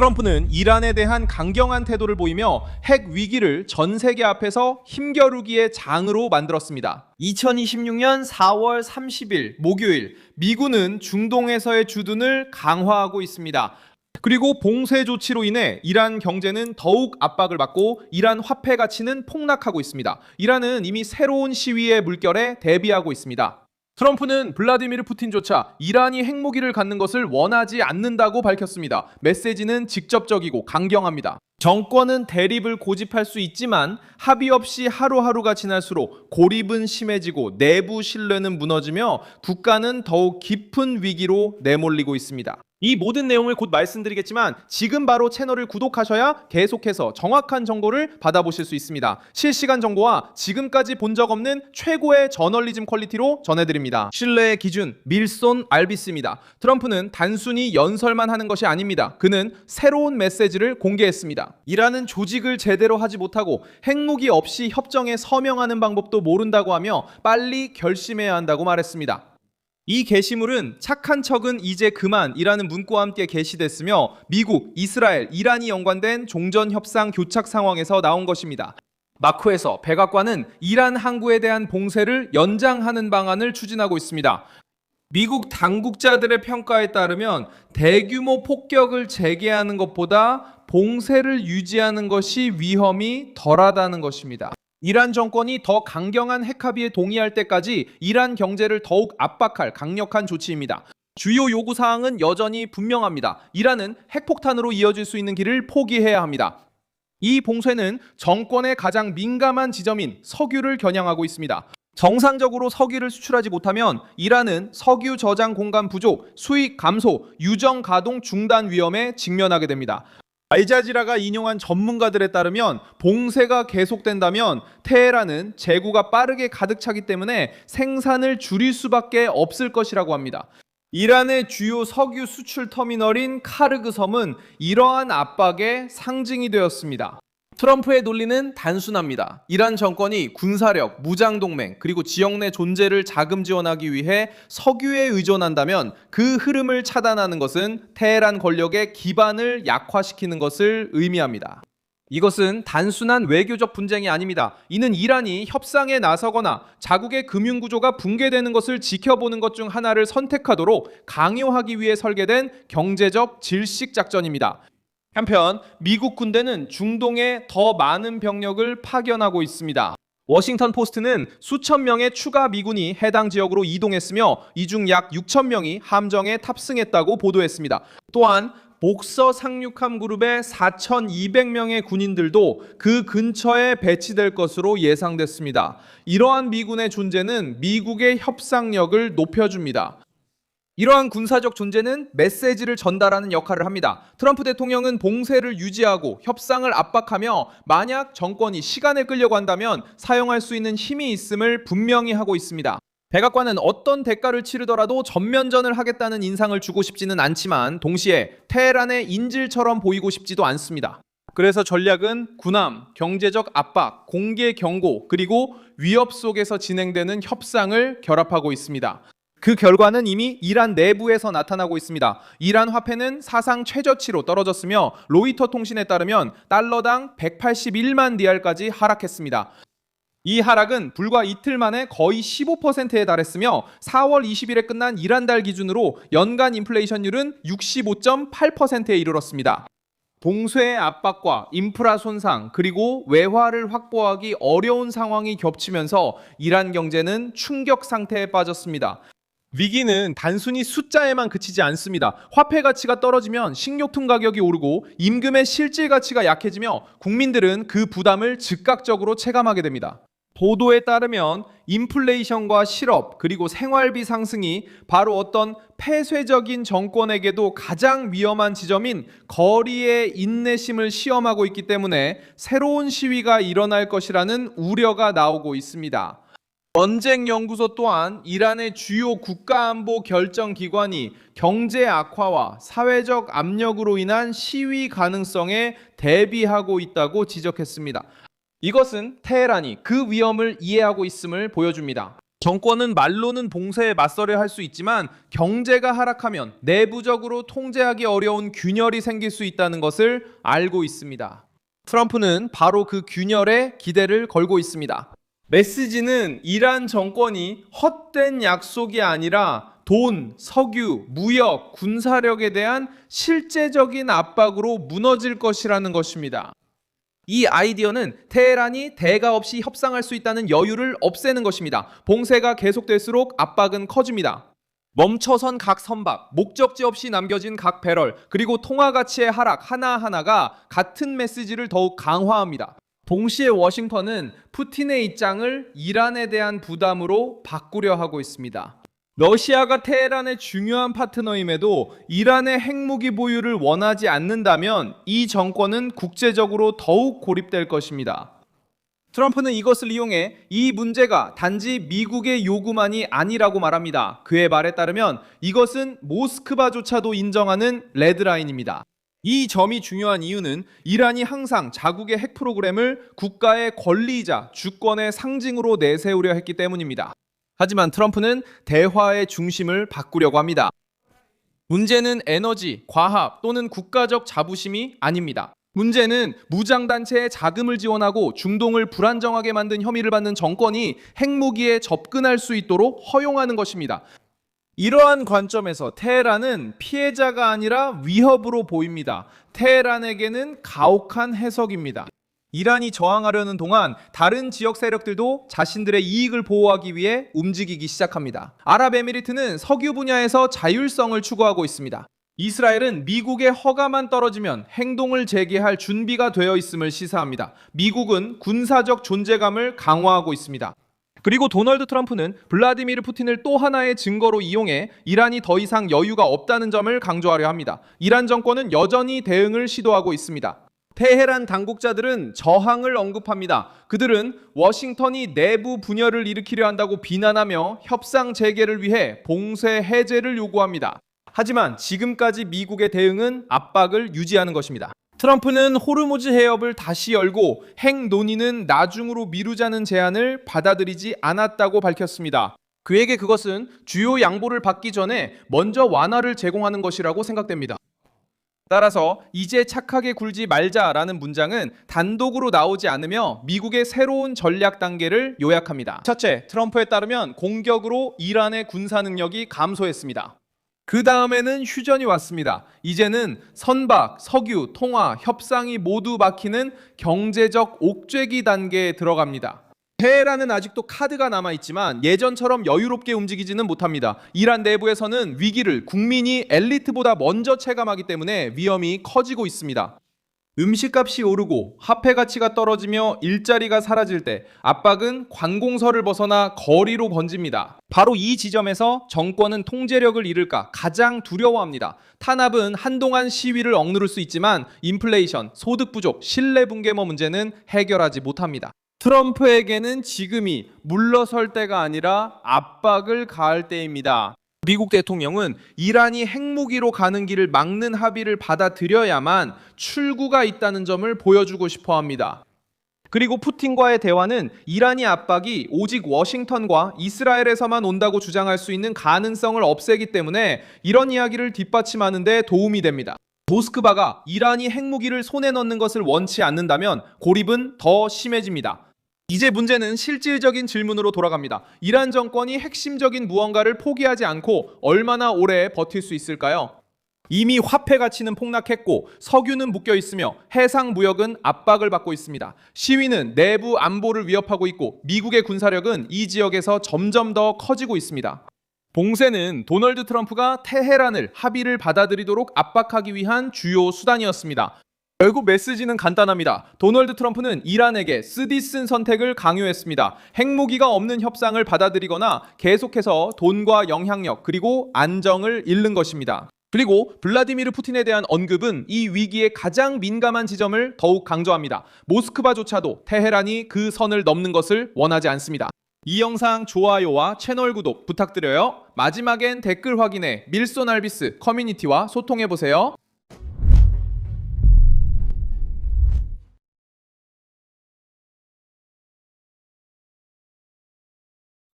트럼프는 이란에 대한 강경한 태도를 보이며 핵 위기를 전 세계 앞에서 힘겨루기의 장으로 만들었습니다. 2026년 4월 30일 목요일, 미군은 중동에서의 주둔을 강화하고 있습니다. 그리고 봉쇄 조치로 인해 이란 경제는 더욱 압박을 받고 이란 화폐 가치는 폭락하고 있습니다. 이란은 이미 새로운 시위의 물결에 대비하고 있습니다. 트럼프는 블라디미르 푸틴조차 이란이 핵무기를 갖는 것을 원하지 않는다고 밝혔습니다. 메시지는 직접적이고 강경합니다. 정권은 대립을 고집할 수 있지만 합의 없이 하루하루가 지날수록 고립은 심해지고 내부 신뢰는 무너지며 국가는 더욱 깊은 위기로 내몰리고 있습니다. 이 모든 내용을 곧 말씀드리겠지만 지금 바로 채널을 구독하셔야 계속해서 정확한 정보를 받아보실 수 있습니다. 실시간 정보와 지금까지 본 적 없는 최고의 저널리즘 퀄리티로 전해드립니다. 신뢰의 기준 밀손 알비스입니다. 트럼프는 단순히 연설만 하는 것이 아닙니다. 그는 새로운 메시지를 공개했습니다. 이란은 조직을 제대로 하지 못하고 핵무기 없이 협정에 서명하는 방법도 모른다고 하며 빨리 결심해야 한다고 말했습니다. 이 게시물은 착한 척은 이제 그만이라는 문구와 함께 게시됐으며 미국, 이스라엘, 이란이 연관된 종전협상 교착 상황에서 나온 것입니다. 마크에서 백악관은 이란 항구에 대한 봉쇄를 연장하는 방안을 추진하고 있습니다. 미국 당국자들의 평가에 따르면 대규모 폭격을 재개하는 것보다 봉쇄를 유지하는 것이 위험이 덜하다는 것입니다. 이란 정권이 더 강경한 핵 합의에 동의할 때까지 이란 경제를 더욱 압박할 강력한 조치입니다. 주요 요구사항은 여전히 분명합니다. 이란은 핵폭탄으로 이어질 수 있는 길을 포기해야 합니다. 이 봉쇄는 정권의 가장 민감한 지점인 석유를 겨냥하고 있습니다. 정상적으로 석유를 수출하지 못하면 이란은 석유 저장 공간 부족, 수익 감소, 유정 가동 중단 위험에 직면하게 됩니다. 알자지라가 인용한 전문가들에 따르면 봉쇄가 계속된다면 테헤란은 재고가 빠르게 가득 차기 때문에 생산을 줄일 수밖에 없을 것이라고 합니다. 이란의 주요 석유 수출 터미널인 카르그 섬은 이러한 압박의 상징이 되었습니다. 트럼프의 논리는 단순합니다. 이란 정권이 군사력, 무장동맹, 그리고 지역 내 존재를 자금 지원하기 위해 석유에 의존한다면 그 흐름을 차단하는 것은 테헤란 권력의 기반을 약화시키는 것을 의미합니다. 이것은 단순한 외교적 분쟁이 아닙니다. 이는 이란이 협상에 나서거나 자국의 금융구조가 붕괴되는 것을 지켜보는 것 중 하나를 선택하도록 강요하기 위해 설계된 경제적 질식 작전입니다. 한편 미국 군대는 중동에 더 많은 병력을 파견하고 있습니다. 워싱턴 포스트는 수천 명의 추가 미군이 해당 지역으로 이동했으며 이 중 약 6천 명이 함정에 탑승했다고 보도했습니다. 또한 복서 상륙함 그룹의 4,200명의 군인들도 그 근처에 배치될 것으로 예상됐습니다. 이러한 미군의 존재는 미국의 협상력을 높여줍니다. 이러한 군사적 존재는 메시지를 전달하는 역할을 합니다. 트럼프 대통령은 봉쇄를 유지하고 협상을 압박하며 만약 정권이 시간을 끌려고 한다면 사용할 수 있는 힘이 있음을 분명히 하고 있습니다. 백악관은 어떤 대가를 치르더라도 전면전을 하겠다는 인상을 주고 싶지는 않지만 동시에 테헤란의 인질처럼 보이고 싶지도 않습니다. 그래서 전략은 군함, 경제적 압박, 공개 경고, 그리고 위협 속에서 진행되는 협상을 결합하고 있습니다. 그 결과는 이미 이란 내부에서 나타나고 있습니다. 이란 화폐는 사상 최저치로 떨어졌으며 로이터 통신에 따르면 달러당 181만 리알까지 하락했습니다. 이 하락은 불과 이틀 만에 거의 15%에 달했으며 4월 20일에 끝난 이란달 기준으로 연간 인플레이션율은 65.8%에 이르렀습니다. 봉쇄의 압박과 인프라 손상 그리고 외화를 확보하기 어려운 상황이 겹치면서 이란 경제는 충격 상태에 빠졌습니다. 위기는 단순히 숫자에만 그치지 않습니다. 화폐 가치가 떨어지면 식료품 가격이 오르고 임금의 실질 가치가 약해지며 국민들은 그 부담을 즉각적으로 체감하게 됩니다. 보도에 따르면 인플레이션과 실업 그리고 생활비 상승이 바로 어떤 폐쇄적인 정권에게도 가장 위험한 지점인 거리의 인내심을 시험하고 있기 때문에 새로운 시위가 일어날 것이라는 우려가 나오고 있습니다. 전쟁연구소 또한 이란의 주요 국가안보 결정기관이 경제 악화와 사회적 압력으로 인한 시위 가능성에 대비하고 있다고 지적했습니다. 이것은 테헤란이 그 위험을 이해하고 있음을 보여줍니다. 정권은 말로는 봉쇄에 맞서려 할 수 있지만 경제가 하락하면 내부적으로 통제하기 어려운 균열이 생길 수 있다는 것을 알고 있습니다. 트럼프는 바로 그 균열에 기대를 걸고 있습니다. 메시지는 이란 정권이 헛된 약속이 아니라 돈, 석유, 무역, 군사력에 대한 실제적인 압박으로 무너질 것이라는 것입니다. 이 아이디어는 테헤란이 대가 없이 협상할 수 있다는 여유를 없애는 것입니다. 봉쇄가 계속될수록 압박은 커집니다. 멈춰선 각 선박, 목적지 없이 남겨진 각 배럴, 그리고 통화 가치의 하락 하나하나가 같은 메시지를 더욱 강화합니다. 동시에 워싱턴은 푸틴의 입장을 이란에 대한 부담으로 바꾸려 하고 있습니다. 러시아가 테헤란의 중요한 파트너임에도 이란의 핵무기 보유를 원하지 않는다면 이 정권은 국제적으로 더욱 고립될 것입니다. 트럼프는 이것을 이용해 이 문제가 단지 미국의 요구만이 아니라고 말합니다. 그의 말에 따르면 이것은 모스크바조차도 인정하는 레드라인입니다. 이 점이 중요한 이유는 이란이 항상 자국의 핵 프로그램을 국가의 권리이자 주권의 상징으로 내세우려 했기 때문입니다. 하지만 트럼프는 대화의 중심을 바꾸려고 합니다. 문제는 에너지, 과학 또는 국가적 자부심이 아닙니다. 문제는 무장단체에 자금을 지원하고 중동을 불안정하게 만든 혐의를 받는 정권이 핵무기에 접근할 수 있도록 허용하는 것입니다. 이러한 관점에서 테헤란은 피해자가 아니라 위협으로 보입니다. 테헤란에게는 가혹한 해석입니다. 이란이 저항하려는 동안 다른 지역 세력들도 자신들의 이익을 보호하기 위해 움직이기 시작합니다. 아랍에미리트는 석유 분야에서 자율성을 추구하고 있습니다. 이스라엘은 미국의 허가만 떨어지면 행동을 재개할 준비가 되어 있음을 시사합니다. 미국은 군사적 존재감을 강화하고 있습니다. 그리고 도널드 트럼프는 블라디미르 푸틴을 또 하나의 증거로 이용해 이란이 더 이상 여유가 없다는 점을 강조하려 합니다. 이란 정권은 여전히 대응을 시도하고 있습니다. 테헤란 당국자들은 저항을 언급합니다. 그들은 워싱턴이 내부 분열을 일으키려 한다고 비난하며 협상 재개를 위해 봉쇄 해제를 요구합니다. 하지만 지금까지 미국의 대응은 압박을 유지하는 것입니다. 트럼프는 호르무즈 해협을 다시 열고 핵 논의는 나중으로 미루자는 제안을 받아들이지 않았다고 밝혔습니다. 그에게 그것은 주요 양보를 받기 전에 먼저 완화를 제공하는 것이라고 생각됩니다. 따라서 이제 착하게 굴지 말자라는 문장은 단독으로 나오지 않으며 미국의 새로운 전략 단계를 요약합니다. 첫째, 트럼프에 따르면 공격으로 이란의 군사 능력이 감소했습니다. 그 다음에는 휴전이 왔습니다. 이제는 선박, 석유, 통화, 협상이 모두 막히는 경제적 옥죄기 단계에 들어갑니다. 테헤란은 아직도 카드가 남아있지만 예전처럼 여유롭게 움직이지는 못합니다. 이란 내부에서는 위기를 국민이 엘리트보다 먼저 체감하기 때문에 위험이 커지고 있습니다. 음식값이 오르고 화폐 가치가 떨어지며 일자리가 사라질 때 압박은 관공서를 벗어나 거리로 번집니다. 바로 이 지점에서 정권은 통제력을 잃을까 가장 두려워합니다. 탄압은 한동안 시위를 억누를 수 있지만 인플레이션, 소득 부족, 신뢰 붕괴머 문제는 해결하지 못합니다. 트럼프에게는 지금이 물러설 때가 아니라 압박을 가할 때입니다. 미국 대통령은 이란이 핵무기로 가는 길을 막는 합의를 받아들여야만 출구가 있다는 점을 보여주고 싶어 합니다. 그리고 푸틴과의 대화는 이란이 압박이 오직 워싱턴과 이스라엘에서만 온다고 주장할 수 있는 가능성을 없애기 때문에 이런 이야기를 뒷받침하는 데 도움이 됩니다. 모스크바가 이란이 핵무기를 손에 넣는 것을 원치 않는다면 고립은 더 심해집니다. 이제 문제는 실질적인 질문으로 돌아갑니다. 이란 정권이 핵심적인 무언가를 포기하지 않고 얼마나 오래 버틸 수 있을까요? 이미 화폐 가치는 폭락했고 석유는 묶여 있으며 해상 무역은 압박을 받고 있습니다. 시위는 내부 안보를 위협하고 있고 미국의 군사력은 이 지역에서 점점 더 커지고 있습니다. 봉쇄는 도널드 트럼프가 테헤란을 합의를 받아들이도록 압박하기 위한 주요 수단이었습니다. 결국 메시지는 간단합니다. 도널드 트럼프는 이란에게 쓰디쓴 선택을 강요했습니다. 핵무기가 없는 협상을 받아들이거나 계속해서 돈과 영향력 그리고 안정을 잃는 것입니다. 그리고 블라디미르 푸틴에 대한 언급은 이 위기의 가장 민감한 지점을 더욱 강조합니다. 모스크바조차도 테헤란이 그 선을 넘는 것을 원하지 않습니다. 이 영상 좋아요와 채널 구독 부탁드려요. 마지막엔 댓글 확인해 밀소날비스 커뮤니티와 소통해보세요.